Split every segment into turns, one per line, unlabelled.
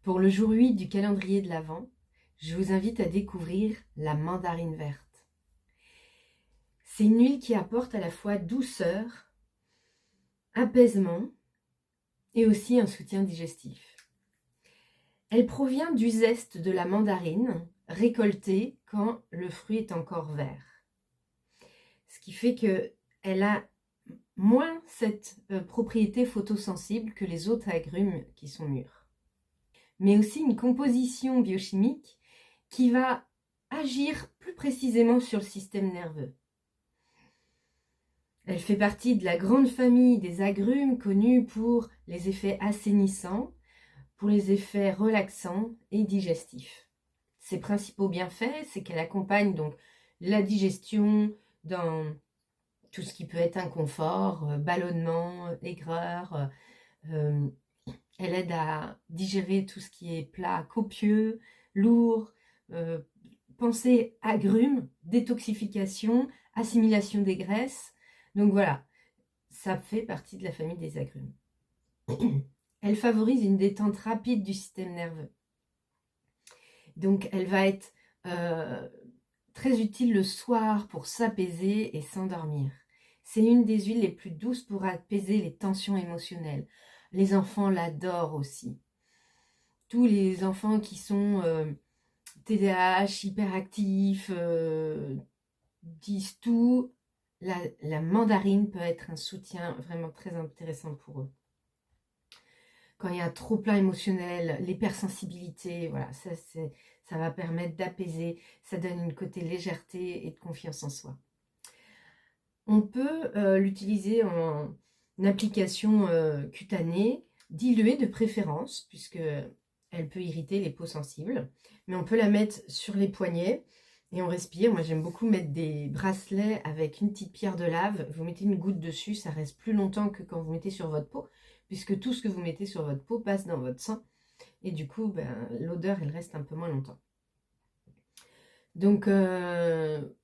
Pour le jour 8 du calendrier de l'Avent, je vous invite à découvrir la mandarine verte. C'est une huile qui apporte à la fois douceur, apaisement et aussi un soutien digestif. Elle provient du zeste de la mandarine récolté quand le fruit est encore vert. Ce qui fait qu'elle a moins cette propriété photosensible que les autres agrumes qui sont mûrs. Mais aussi une composition biochimique qui va agir plus précisément sur le système nerveux. Elle fait partie de la grande famille des agrumes connus pour les effets assainissants, pour les effets relaxants et digestifs. Ses principaux bienfaits, c'est qu'elle accompagne donc la digestion dans tout ce qui peut être inconfort, ballonnement, aigreur. Elle aide à digérer tout ce qui est plat copieux, lourd, pensée agrumes, détoxification, assimilation des graisses. Donc voilà, ça fait partie de la famille des agrumes. Elle favorise une détente rapide du système nerveux. Donc elle va être très utile le soir pour s'apaiser et s'endormir. C'est une des huiles les plus douces pour apaiser les tensions émotionnelles. Les enfants l'adorent aussi. Tous les enfants qui sont TDAH, hyperactifs, disent tout. La mandarine peut être un soutien vraiment très intéressant pour eux. Quand il y a un trop-plein émotionnel, l'hypersensibilité, voilà, ça va permettre d'apaiser, ça donne une côté légèreté et de confiance en soi. On peut l'utiliser en application cutanée, diluée de préférence, puisque elle peut irriter les peaux sensibles, mais on peut la mettre sur les poignets et on respire. Moi j'aime beaucoup mettre des bracelets avec une petite pierre de lave, vous mettez une goutte dessus, ça reste plus longtemps que quand vous mettez sur votre peau, puisque tout ce que vous mettez sur votre peau passe dans votre sang, et du coup l'odeur elle reste un peu moins longtemps. Donc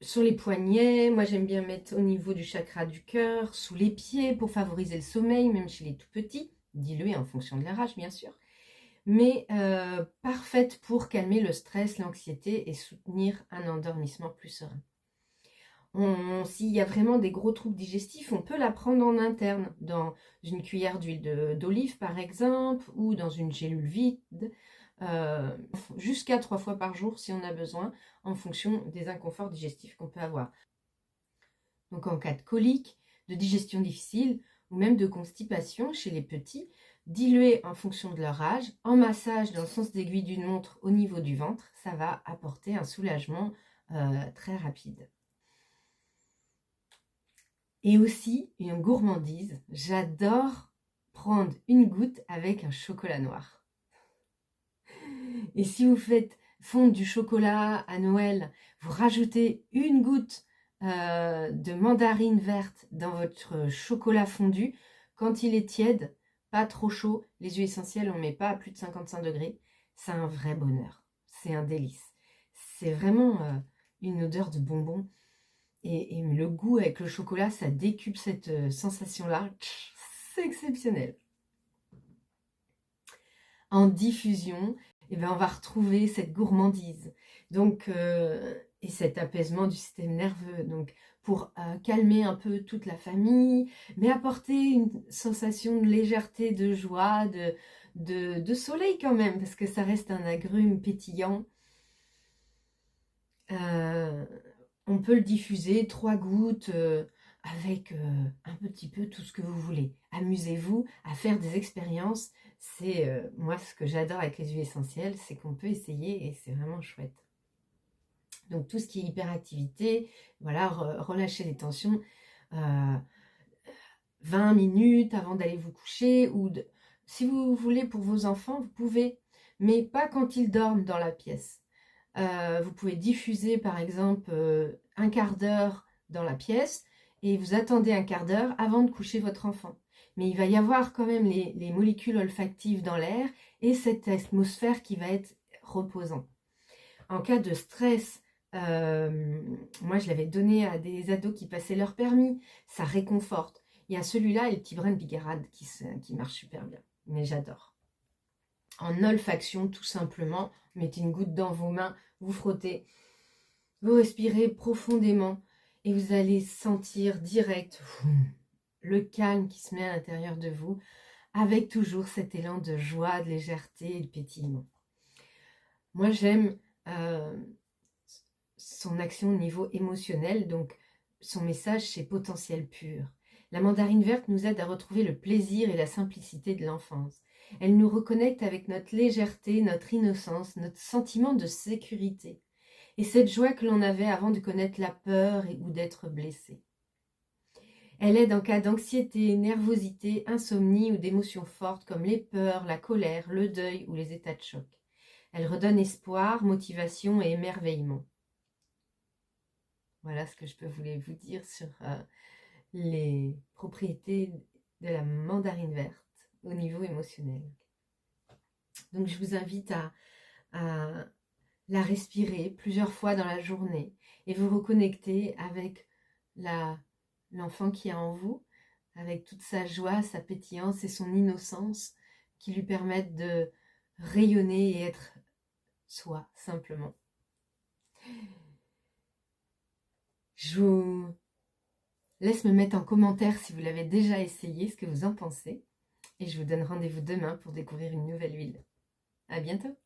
sur les poignets, moi j'aime bien mettre au niveau du chakra du cœur, sous les pieds pour favoriser le sommeil, même chez les tout petits, dilué en fonction de leur âge bien sûr, mais parfaite pour calmer le stress, l'anxiété et soutenir un endormissement plus serein. S'il y a vraiment des gros troubles digestifs, on peut la prendre en interne, dans une cuillère d'huile d'olive par exemple, ou dans une gélule vide, jusqu'à 3 fois par jour si on a besoin, en fonction des inconforts digestifs qu'on peut avoir. Donc en cas de colique, de digestion difficile, ou même de constipation chez les petits, diluer en fonction de leur âge, en massage dans le sens d'aiguille d'une montre au niveau du ventre, ça va apporter un soulagement très rapide. Et aussi une gourmandise, j'adore prendre une goutte avec un chocolat noir. Et si vous faites fondre du chocolat à Noël, vous rajoutez une goutte de mandarine verte dans votre chocolat fondu. Quand il est tiède, pas trop chaud, les huiles essentielles on ne met pas à plus de 55 degrés, c'est un vrai bonheur, c'est un délice. C'est vraiment une odeur de bonbon. Et le goût avec le chocolat, ça décuple cette sensation-là. C'est exceptionnel. En diffusion, eh ben, on va retrouver cette gourmandise donc, et cet apaisement du système nerveux. Donc, pour calmer un peu toute la famille, mais apporter une sensation de légèreté, de joie, de soleil quand même, parce que ça reste un agrume pétillant. On peut le diffuser 3 gouttes avec un petit peu tout ce que vous voulez. Amusez-vous à faire des expériences. C'est moi ce que j'adore avec les huiles essentielles, c'est qu'on peut essayer et c'est vraiment chouette. Donc tout ce qui est hyperactivité, voilà, relâchez les tensions 20 minutes avant d'aller vous coucher, ou si vous voulez pour vos enfants, vous pouvez, mais pas quand ils dorment dans la pièce. Vous pouvez diffuser par exemple un quart d'heure dans la pièce et vous attendez un quart d'heure avant de coucher votre enfant. Mais il va y avoir quand même les molécules olfactives dans l'air et cette atmosphère qui va être reposante. En cas de stress, moi je l'avais donné à des ados qui passaient leur permis, ça réconforte. Il y a celui-là et le petit brin de bigarade qui marche super bien, mais j'adore. en olfaction tout simplement. Mettez une goutte dans vos mains, vous frottez, vous respirez profondément et vous allez sentir direct le calme qui se met à l'intérieur de vous, avec toujours cet élan de joie, de légèreté et de pétillement. Moi, j'aime son action au niveau émotionnel, donc son message, c'est potentiel pur. La mandarine verte nous aide à retrouver le plaisir et la simplicité de l'enfance. Elle nous reconnecte avec notre légèreté, notre innocence, notre sentiment de sécurité et cette joie que l'on avait avant de connaître la peur ou d'être blessé. Elle aide en cas d'anxiété, nervosité, insomnie ou d'émotions fortes comme les peurs, la colère, le deuil ou les états de choc. Elle redonne espoir, motivation et émerveillement. Voilà ce que je peux vous dire sur les propriétés de la mandarine verte au niveau émotionnel. Donc je vous invite à la respirer plusieurs fois dans la journée et vous reconnecter avec l'enfant qui est en vous, avec toute sa joie, sa pétillance et son innocence qui lui permettent de rayonner et être soi, simplement. Je vous laisse me mettre en commentaire si vous l'avez déjà essayé, ce que vous en pensez. Et je vous donne rendez-vous demain pour découvrir une nouvelle huile. À bientôt!